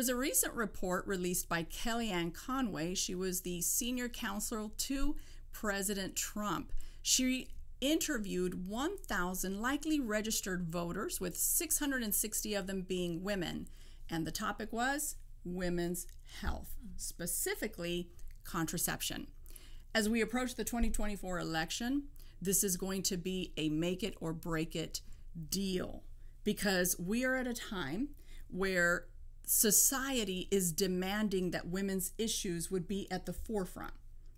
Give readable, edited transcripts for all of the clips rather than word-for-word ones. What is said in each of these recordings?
was a recent report released by Kellyanne Conway. She was the senior counsel to President Trump. She interviewed 1,000 likely registered voters, with 660 of them being women. And the topic was women's health, specifically contraception. As we approach the 2024 election, this is going to be a make it or break it deal, because we are at a time where society is demanding that women's issues would be at the forefront.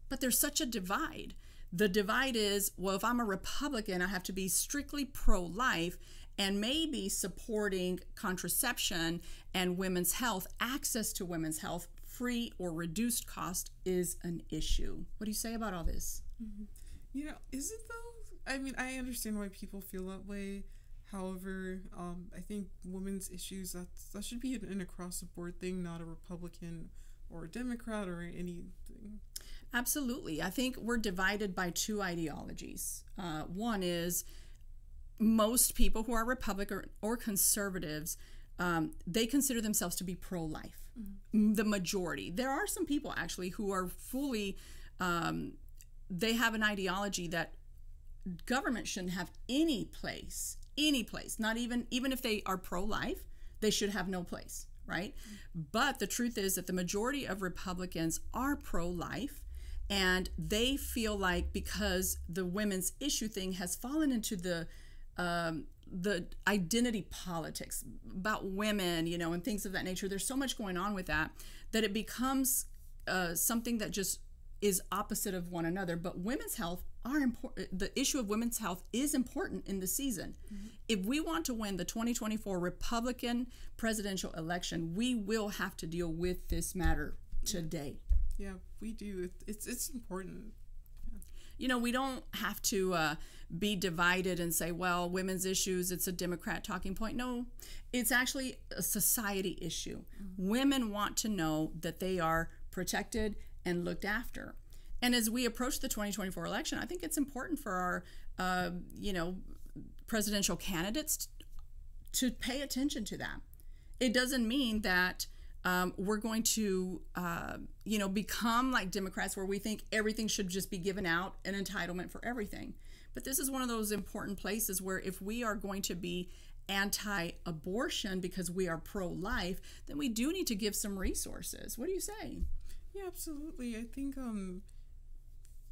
But there's such a divide. The divide is, well, if I'm a Republican, I have to be strictly pro-life and maybe supporting contraception and women's health. Access to women's health, free or reduced cost, is an issue. What do you say about all this? Mm-hmm. You know, is it though? I mean, I understand why people feel that way. However, I think women's issues, that should be an across-the-board thing, not a Republican or a Democrat or anything. Absolutely. I think we're divided by two ideologies. One is most people who are Republican or conservatives, they consider themselves to be pro-life. Mm-hmm. The majority. There are some people actually who are fully, they have an ideology that government shouldn't have any place, not even if they are pro-life, they should have no place, right? Mm-hmm. But the truth is that the majority of Republicans are pro-life. And they feel like because the women's issue thing has fallen into the identity politics about women, you know, and things of that nature, there's so much going on with that it becomes something that just is opposite of one another. But women's health are important. The issue of women's health is important in the season. Mm-hmm. If we want to win the 2024 Republican presidential election, we will have to deal with this matter today. Yeah, we do. It's important. Yeah. You know, we don't have to be divided and say, well, women's issues, it's a Democrat talking point. No, it's actually a society issue. Mm-hmm. Women want to know that they are protected and looked after. And as we approach the 2024 election, I think it's important for our, presidential candidates to pay attention to that. It doesn't mean that we're going to, become like Democrats where we think everything should just be given out, an entitlement for everything. But this is one of those important places where if we are going to be anti-abortion because we are pro-life, then we do need to give some resources. What do you say? Yeah, absolutely. I think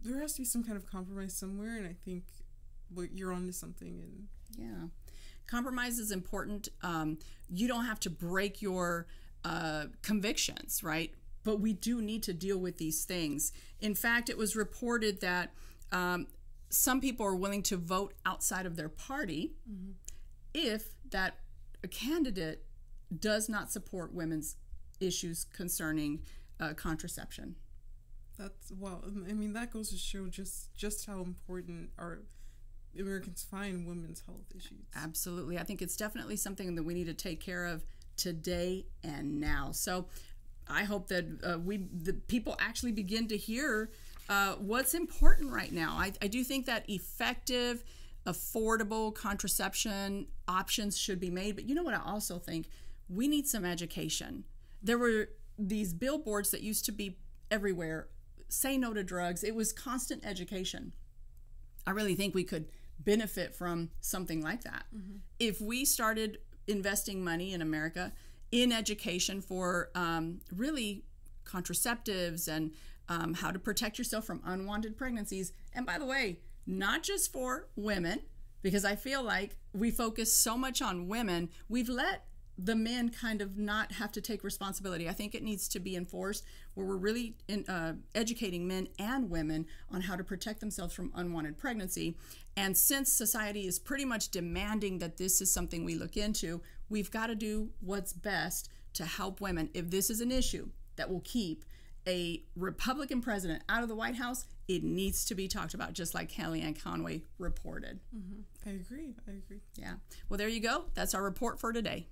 there has to be some kind of compromise somewhere, and I think you're onto something. And yeah, compromise is important. You don't have to break your convictions, right? But we do need to deal with these things. In fact, it was reported that some people are willing to vote outside of their party mm-hmm. if that a candidate does not support women's issues concerning contraception. That's, well, I mean, that goes to show just how important our Americans find women's health issues. Absolutely. I think it's definitely something that we need to take care of today and now. So I hope that the people actually begin to hear what's important right now. I do think that effective, affordable contraception options should be made. But you know what I also think? We need some education. There were these billboards that used to be everywhere. Say no to drugs. It was constant education. I really think we could benefit from something like that. Mm-hmm. If we started investing money in America in education for really contraceptives and how to protect yourself from unwanted pregnancies. And by the way, not just for women, because I feel like we focus so much on women, we've let the men kind of not have to take responsibility. I think it needs to be enforced where we're really educating men and women on how to protect themselves from unwanted pregnancy. And since society is pretty much demanding that this is something we look into, we've got to do what's best to help women. If this is an issue that will keep a Republican president out of the White House, it needs to be talked about, just like Kellyanne Conway reported. Mm-hmm. I agree. Yeah. Well, there you go. That's our report for today.